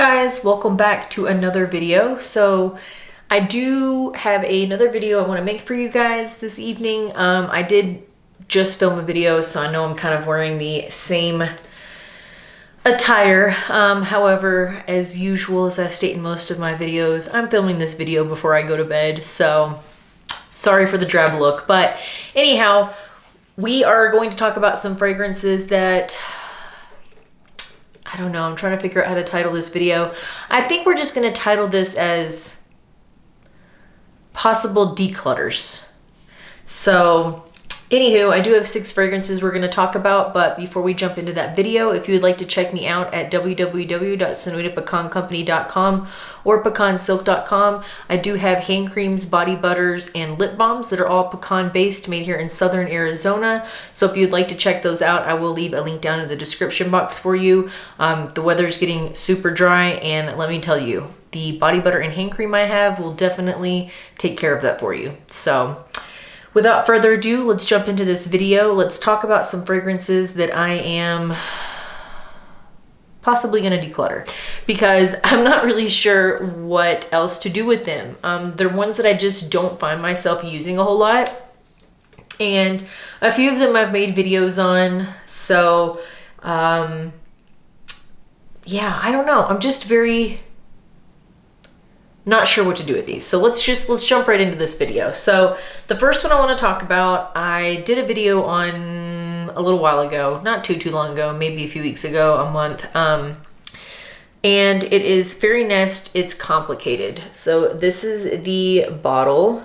Guys, welcome back to another video. So I do have another video I want to make for you guys this evening. I did just film a video, so I know I'm kind of wearing the same attire. However, as usual, as I state in most of my videos, I'm filming this video before I go to bed, so sorry for the drab look. But anyhow, we are going to talk about some fragrances that I don't know, I'm trying to figure out how to title this video. I think we're just going to title this as possible declutters. So anywho, I do have 6 fragrances we're going to talk about, but before we jump into that video, if you would like to check me out at www.sonodapecancompany.com or pecansilk.com, I do have hand creams, body butters, and lip balms that are all pecan based, made here in Southern Arizona. So if you'd like to check those out, I will leave a link down in the description box for you. The weather's getting super dry, and let me tell you, the body butter and hand cream I have will definitely take care of that for you. So without further ado, let's jump into this video. Let's talk about some fragrances that I am possibly going to declutter because I'm not really sure what else to do with them. They're ones that I just don't find myself using a whole lot. And a few of them I've made videos on. So, yeah, I don't know. I'm just very not sure what to do with these. So let's jump right into this video. So the first one I want to talk about, I did a video on a little while ago, not too long ago, maybe a few weeks ago, a month. And it is Fairy Nest, It's Complicated. So this is the bottle.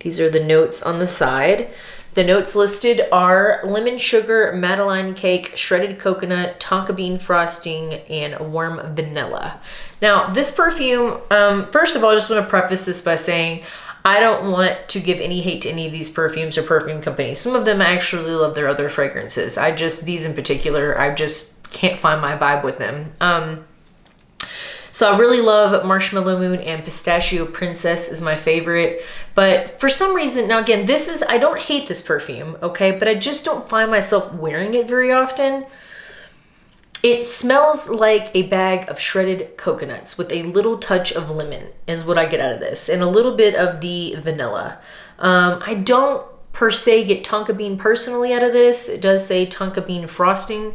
These are the notes on the side. The notes listed are lemon sugar, Madeleine cake, shredded coconut, tonka bean frosting, and warm vanilla. Now, this perfume, first of all, I just want to preface this by saying I don't want to give any hate to any of these perfumes or perfume companies. Some of them I actually love their other fragrances. These in particular, I just can't find my vibe with them. So I really love Marshmallow Moon and Pistachio Princess is my favorite. But for some reason, now again, I don't hate this perfume, okay? But I just don't find myself wearing it very often. It smells like a bag of shredded coconuts with a little touch of lemon is what I get out of this. And a little bit of the vanilla. I don't per se get tonka bean personally out of this. It does say tonka bean frosting.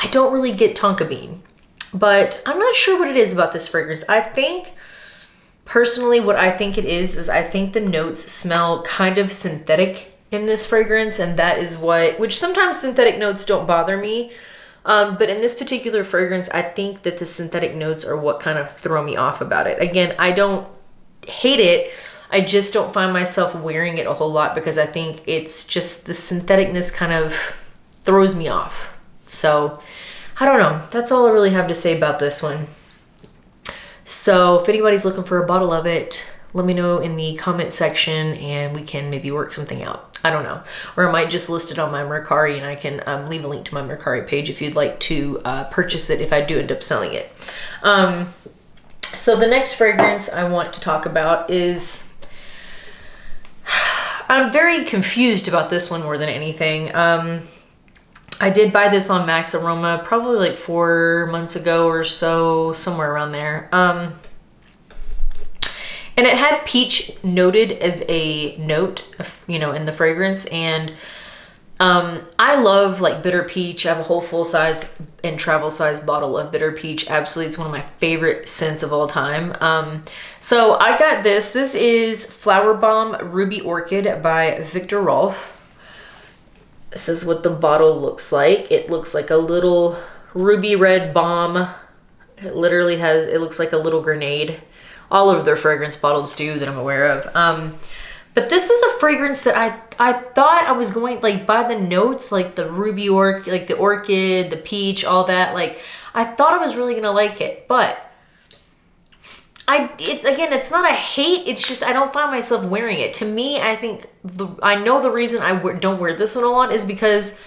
I don't really get tonka bean. But I'm not sure what it is about this fragrance. I think, personally, what I think it is I think the notes smell kind of synthetic in this fragrance, and that is which sometimes synthetic notes don't bother me. But in this particular fragrance, I think that the synthetic notes are what kind of throw me off about it. Again, I don't hate it. I just don't find myself wearing it a whole lot because I think it's just the syntheticness kind of throws me off. So I don't know. That's all I really have to say about this one. So if anybody's looking for a bottle of it, let me know in the comment section and we can maybe work something out. I don't know. Or I might just list it on my Mercari and I can leave a link to my Mercari page if you'd like to purchase it if I do end up selling it. So the next fragrance I want to talk about is, I'm very confused about this one more than anything. I did buy this on Max Aroma probably like 4 months ago or so, somewhere around there. And it had peach noted as a note, in the fragrance. And I love like bitter peach. I have a whole full size and travel size bottle of bitter peach. Absolutely, it's one of my favorite scents of all time. So I got this. This is Flower Bomb Ruby Orchid by Viktor Rolf. This is what the bottle looks like. It looks like a little ruby red bomb. It looks like a little grenade. All of their fragrance bottles do that I'm aware of. But this is a fragrance that I thought I was going, like, by the notes, like the ruby orchid, like the orchid, the peach, all that. Like, I thought I was really gonna like it, but it's not a hate, it's just I don't find myself wearing it. To me, I think I know the reason I don't wear this one a lot is because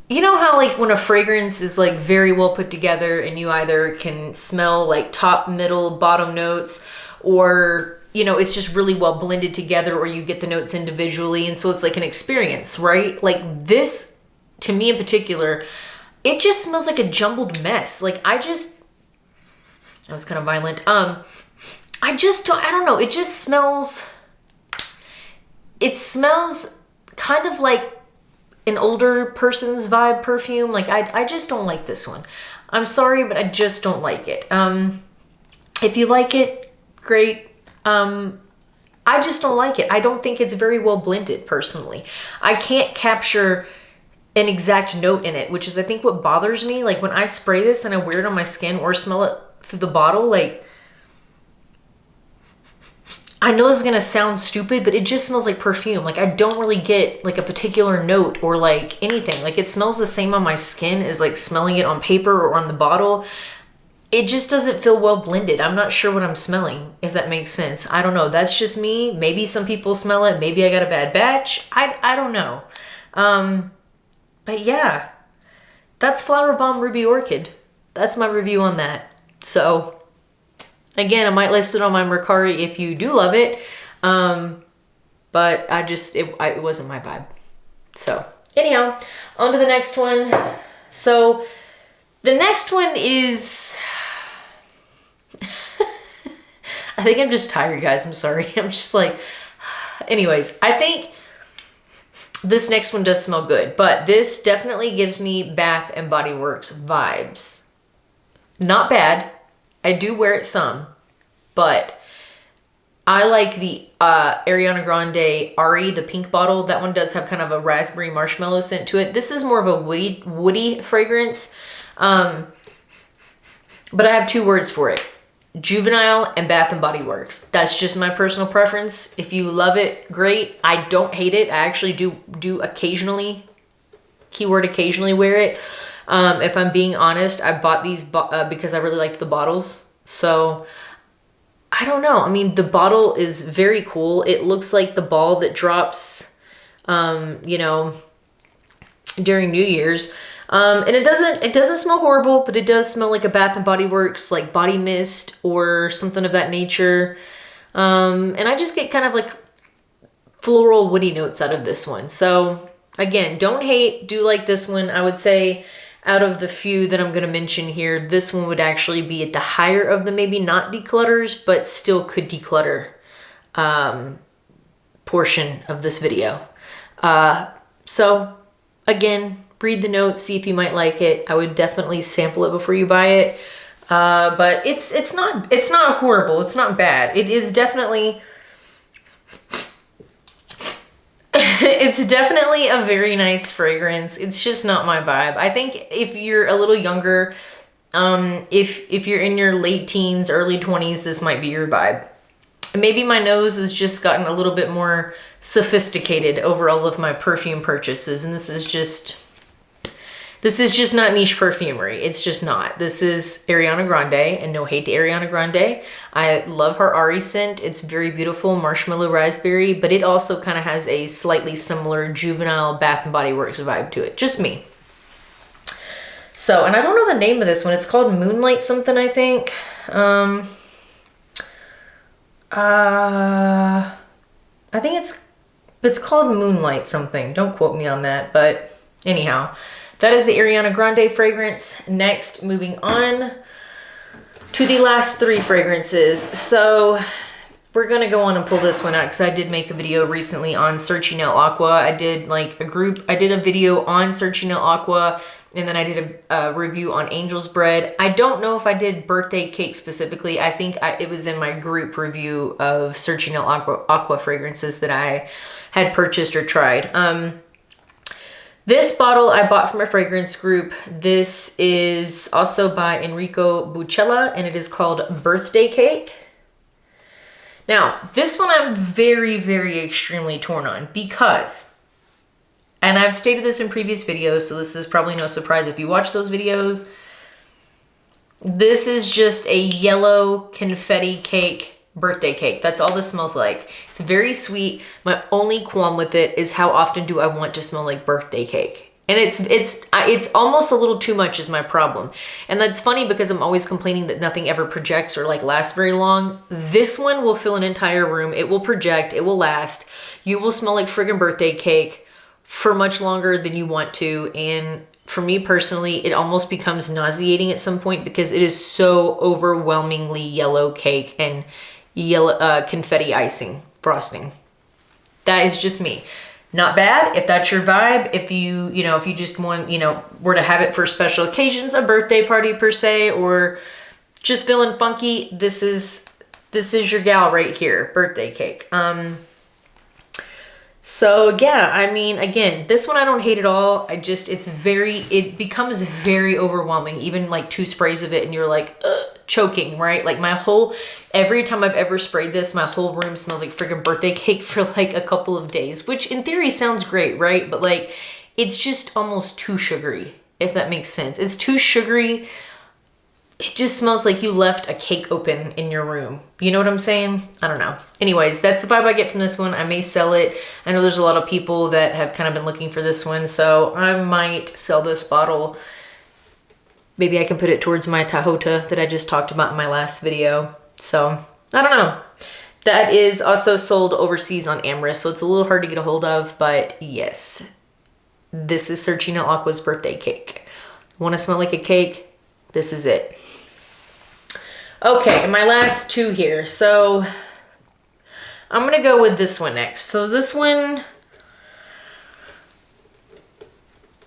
you know how like when a fragrance is like very well put together and you either can smell like top, middle, bottom notes, or it's just really well blended together, or you get the notes individually, and so it's like an experience, right? Like this, to me in particular, it just smells like a jumbled mess. Like that was kind of violent. I don't know. It smells kind of like an older person's vibe perfume. Like I just don't like this one. I'm sorry, but I just don't like it. If you like it, great. I just don't like it. I don't think it's very well blended personally. I can't capture an exact note in it, which is I think what bothers me. Like when I spray this and I wear it on my skin or smell it through the bottle, like I know this is gonna sound stupid, but it just smells like perfume. Like I don't really get like a particular note or like anything. Like it smells the same on my skin as like smelling it on paper or on the bottle. It just doesn't feel well blended. I'm not sure what I'm smelling, if that makes sense. I don't know. That's just me. Maybe some people smell it. Maybe I got a bad batch. I don't know. But yeah, that's Flower Bomb Ruby Orchid. That's my review on that. So again, I might list it on my Mercari if you do love it. But it wasn't my vibe. So anyhow, on to the next one. So the next one is, I think I'm just tired, guys. I'm sorry. I'm just like, anyways, I think this next one does smell good, but this definitely gives me Bath and Body Works vibes. Not bad. I do wear it some, but I like the Ariana Grande Ari, the pink bottle. That one does have kind of a raspberry marshmallow scent to it. This is more of a woody fragrance. But I have two words for it: juvenile and Bath and Body Works. That's just my personal preference. If you love it, great. I don't hate it. I actually do occasionally, keyword occasionally, wear it. If I'm being honest, I bought these because I really liked the bottles. So I don't know. I mean, the bottle is very cool. It looks like the ball that drops, you know, during New Year's. And it doesn't smell horrible, but it does smell like a Bath and Body Works, like body mist or something of that nature. And I just get kind of like floral woody notes out of this one. So again, don't hate, do like this one. I would say out of the few that I'm going to mention here, this one would actually be at the higher of the maybe not declutters, but still could declutter portion of this video. So again, read the notes, see if you might like it. I would definitely sample it before you buy it. But it's not horrible. It's not bad. It is definitely it's definitely a very nice fragrance. It's just not my vibe. I think if you're a little younger, if you're in your late teens, early 20s, this might be your vibe. Maybe my nose has just gotten a little bit more sophisticated over all of my perfume purchases, and this is just not niche perfumery. It's just not. This is Ariana Grande, and no hate to Ariana Grande. I love her Ari scent. It's very beautiful, marshmallow raspberry, but it also kind of has a slightly similar juvenile Bath and Body Works vibe to it. Just me. So, and I don't know the name of this one. It's called Moonlight something, I think. I think it's called Moonlight something. Don't quote me on that, but anyhow. That is the Ariana Grande fragrance. Next, moving on to the last three fragrances. So we're gonna go on and pull this one out because I did make a video recently on Searching Out Aqua. I did a video on Searching Out Aqua, and then I did a review on Angel's Bread. I don't know if I did Birthday Cake specifically. I think it was in my group review of Searching Out Aqua fragrances that I had purchased or tried. This bottle I bought from a fragrance group. This is also by Enrico Buccella, and it is called Birthday Cake. Now, this one I'm very, very extremely torn on because, and I've stated this in previous videos, so this is probably no surprise if you watch those videos, this is just a yellow confetti cake. Birthday cake. That's all this smells like. It's very sweet. My only qualm with it is how often do I want to smell like birthday cake? And it's almost a little too much is my problem. And that's funny because I'm always complaining that nothing ever projects or like lasts very long. This one will fill an entire room. It will project. It will last. You will smell like friggin' birthday cake for much longer than you want to. And for me personally, it almost becomes nauseating at some point because it is so overwhelmingly yellow cake and yellow confetti icing frosting. That is just me. Not bad if that's your vibe. If you if you just want, were to have it for special occasions, a birthday party per se, or just feeling funky, this is your gal right here, birthday cake. So yeah, I mean, again, this one I don't hate at all. It becomes very overwhelming. Even like 2 sprays of it and you're like, choking, right? Like every time I've ever sprayed this, my whole room smells like freaking birthday cake for like a couple of days, which in theory sounds great, right? But like, it's just almost too sugary, if that makes sense. It's too sugary. It just smells like you left a cake open in your room. You know what I'm saying? I don't know. Anyways, that's the vibe I get from this one. I may sell it. I know there's a lot of people that have kind of been looking for this one, so I might sell this bottle. Maybe I can put it towards my Tahota that I just talked about in my last video. So, I don't know. That is also sold overseas on Amherst, so it's a little hard to get a hold of, but yes. This is Searchina Aqua's birthday cake. Want to smell like a cake? This is it. Okay, and my last 2 here. So I'm gonna go with this one next. So this one,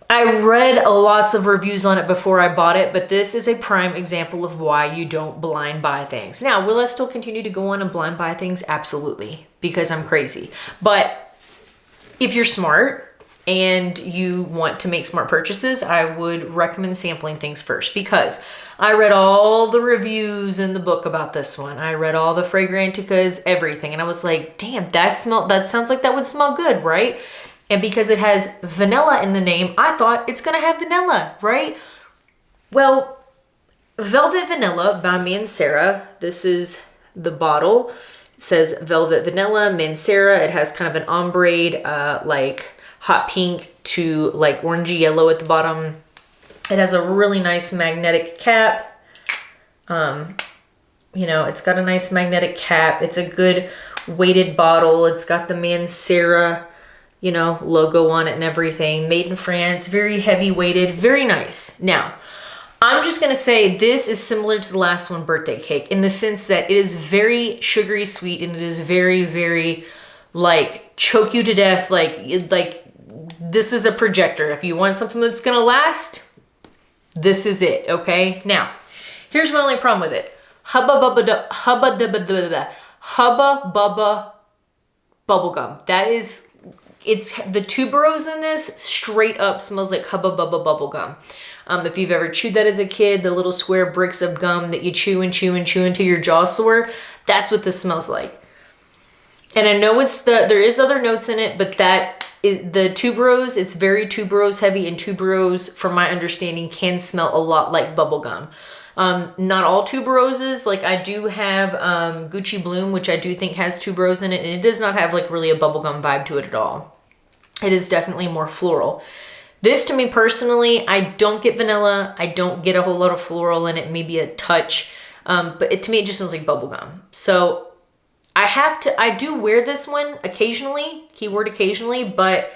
I read lots of reviews on it before I bought it, but this is a prime example of why you don't blind buy things. Now, will I still continue to go on and blind buy things? Absolutely, because I'm crazy. But if you're smart and you want to make smart purchases, I would recommend sampling things first, because I read all the reviews in the book about this one. I read all the Fragranticas, everything, and I was like, damn, that sounds like that would smell good, right? And because it has vanilla in the name, I thought it's gonna have vanilla, right? Well, Velvet Vanilla by Mancera. This is the bottle. It says Velvet Vanilla, Mancera. It has kind of an ombre, like hot pink to like orangey yellow at the bottom. It has a really nice magnetic cap. It's got a nice magnetic cap. It's a good weighted bottle. It's got the Mancera, logo on it and everything. Made in France, very heavy weighted, very nice. Now, I'm just gonna say this is similar to the last one, birthday cake, in the sense that it is very sugary sweet, and it is very, very like choke you to death. Like this is a projector. If you want something that's gonna last, this is it, okay? Now, here's my only problem with it. Hubba Bubba bubblegum. It's the tuberose in this straight up smells like Hubba Bubba bubblegum. If you've ever chewed that as a kid, the little square bricks of gum that you chew and chew and chew until your jaw's sore, that's what this smells like. And I know there is other notes in it, but the tuberose, it's very tuberose heavy, and tuberose, from my understanding, can smell a lot like bubblegum. Not all tuberoses, like I do have Gucci Bloom, which I do think has tuberose in it, and it does not have like really a bubblegum vibe to it at all. It is definitely more floral. This, to me personally, I don't get vanilla. I don't get a whole lot of floral in it, maybe a touch, but to me it just smells like bubblegum. So I do wear this one occasionally, keyword occasionally, but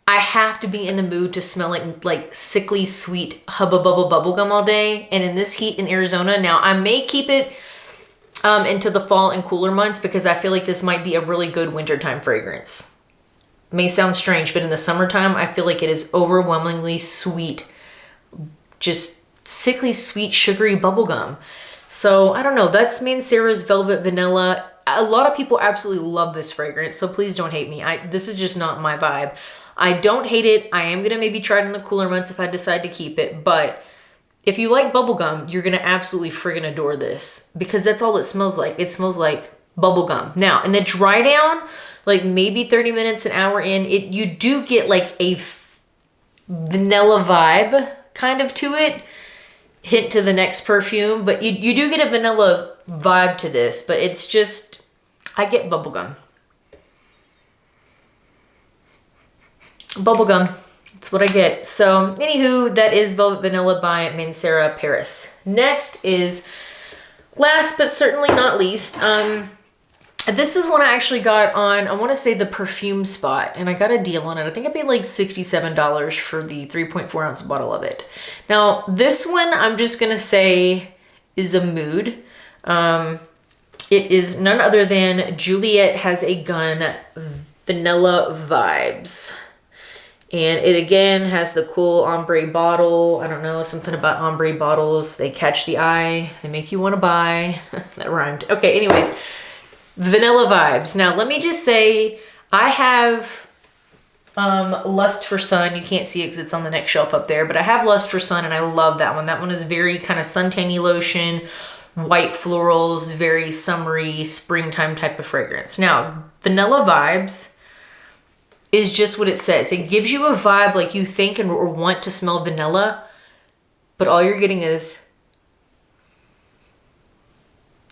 I have to be in the mood to smell like sickly sweet Hubba Bubba bubblegum all day. And in this heat in Arizona, now I may keep it into the fall and cooler months, because I feel like this might be a really good wintertime fragrance. May sound strange, but in the summertime, I feel like it is overwhelmingly sweet, just sickly sweet, sugary bubblegum. So I don't know, that's Mancera's Velvet Vanilla. A lot of people absolutely love this fragrance, so please don't hate me. This is just not my vibe. I don't hate it. I am gonna maybe try it in the cooler months if I decide to keep it, but if you like bubblegum, you're gonna absolutely friggin' adore this, because that's all it smells like. It smells like bubblegum. Now, in the dry down, like maybe 30 minutes, an hour in, you do get like a vanilla vibe kind of to it. Hint to the next perfume, but you do get a vanilla vibe to this, but it's just, I get bubblegum. Bubblegum, that's what I get. So anywho, that is Velvet Vanilla by Mancera Paris. Next is, last but certainly not least, This is one I actually got on, I want to say the Perfume Spot, and I got a deal on it. I think I paid like $67 for the 3.4 ounce bottle of it. Now, this one I'm just going to say is a mood. It is none other than Juliet Has a Gun Vanilla Vibes. And it again has the cool ombre bottle. I don't know, something about ombre bottles. They catch the eye. They make you want to buy. That rhymed. Okay, anyways. Vanilla Vibes. Now, let me just say, I have Lust for Sun. You can't see it because it's on the next shelf up there. But I have Lust for Sun, and I love that one. That one is very kind of suntanny lotion, white florals, very summery, springtime type of fragrance. Now, Vanilla Vibes is just what it says. It gives you a vibe like you think or want to smell vanilla, but all you're getting is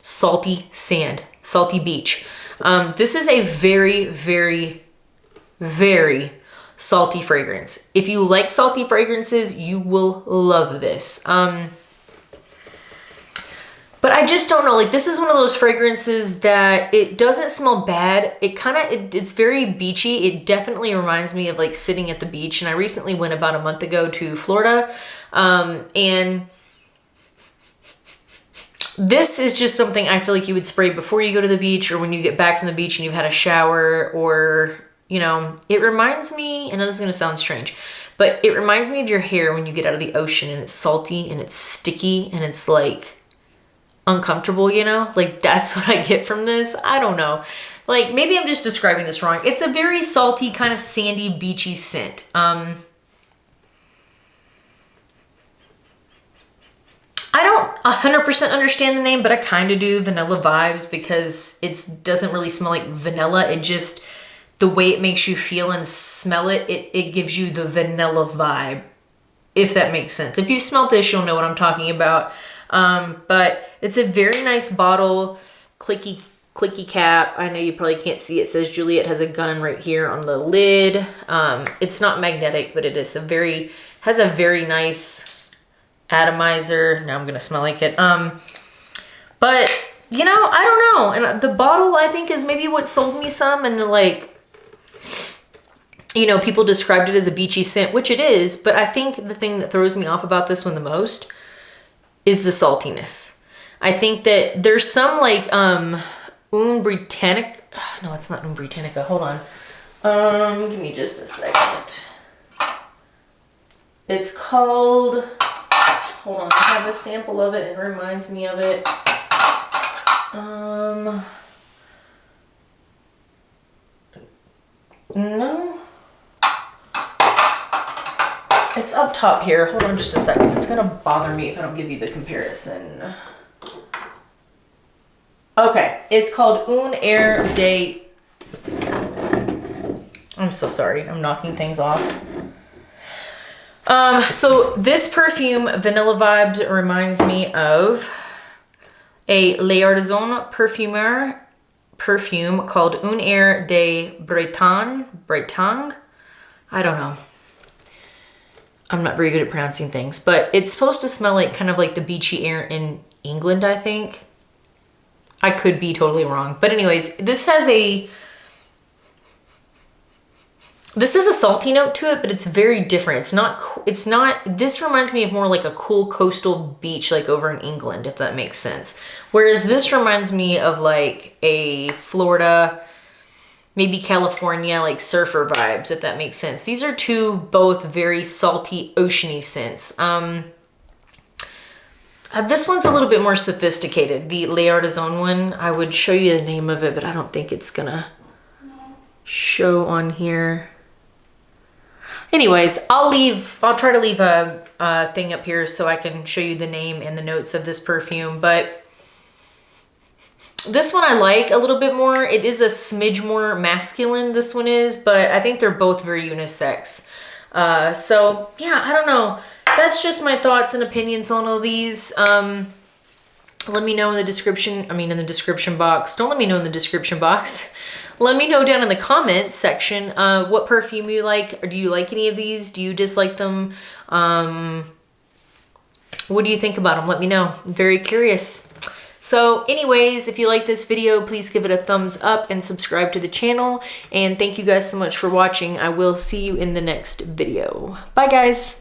salty sand, salty beach. This is a very, very, very salty fragrance. If you like salty fragrances, you will love this. But I just don't know, like this is one of those fragrances that it doesn't smell bad. It's very beachy. It definitely reminds me of like sitting at the beach. And I recently went about a month ago to Florida. And this is just something I feel like you would spray before you go to the beach or when you get back from the beach and you've had a shower, or, you know, it reminds me, I know this is going to sound strange, but it reminds me of your hair when you get out of the ocean and it's salty and it's sticky and it's like uncomfortable, you know, like that's what I get from this. I don't know, like maybe I'm just describing this wrong. It's a very salty kind of sandy beachy scent. I don't 100% understand the name, but I kind of do, Vanilla Vibes, because it doesn't really smell like vanilla. It just, the way it makes you feel and smell it, it gives you the vanilla vibe, if that makes sense. If you smell this, you'll know what I'm talking about. But it's a very nice bottle, clicky cap. I know you probably can't see, it says Juliet Has a Gun right here on the lid. It's not magnetic, but it is has a very nice atomizer. Now I'm going to smell like it. But you know, I don't know. And the bottle I think is maybe what sold me some, and the like, you know, people described it as a beachy scent, which it is, but I think the thing that throws me off about this one the most is the saltiness. I think that there's some like Un Britannica. No, it's not Un Britannica. Hold on. Give me just a second. It's called, hold on, I have a sample of it. It reminds me of it. No. It's up top here. Hold on just a second. It's gonna bother me if I don't give you the comparison. Okay, it's called Un Air de... I'm so sorry, I'm knocking things off. So this perfume, Vanilla Vibes, reminds me of a Les Artisans perfume called Un Air de Bretagne. I don't know. I'm not very good at pronouncing things, but it's supposed to smell like kind of like the beachy air in England, I think. I could be totally wrong. But anyways, this has a salty note to it, but it's very different. It's not, this reminds me of more like a cool coastal beach, like over in England, if that makes sense. Whereas this reminds me of like a Florida, maybe California, like surfer vibes, if that makes sense. These are both very salty, oceany scents. This one's a little bit more sophisticated. The Les Artisans one, I would show you the name of it, but I don't think it's gonna show on here. Anyways, I'll try to leave a thing up here so I can show you the name and the notes of this perfume, but this one I like a little bit more. It is a smidge more masculine, this one is, but I think they're both very unisex. So yeah, I don't know. That's just my thoughts and opinions on all these. Let me know in the description, in the description box. Don't let me know in the description box. Let me know down in the comments section what perfume you like, or do you like any of these? Do you dislike them? What do you think about them? Let me know. I'm very curious. So anyways, if you like this video, please give it a thumbs up and subscribe to the channel. And thank you guys so much for watching. I will see you in the next video. Bye guys.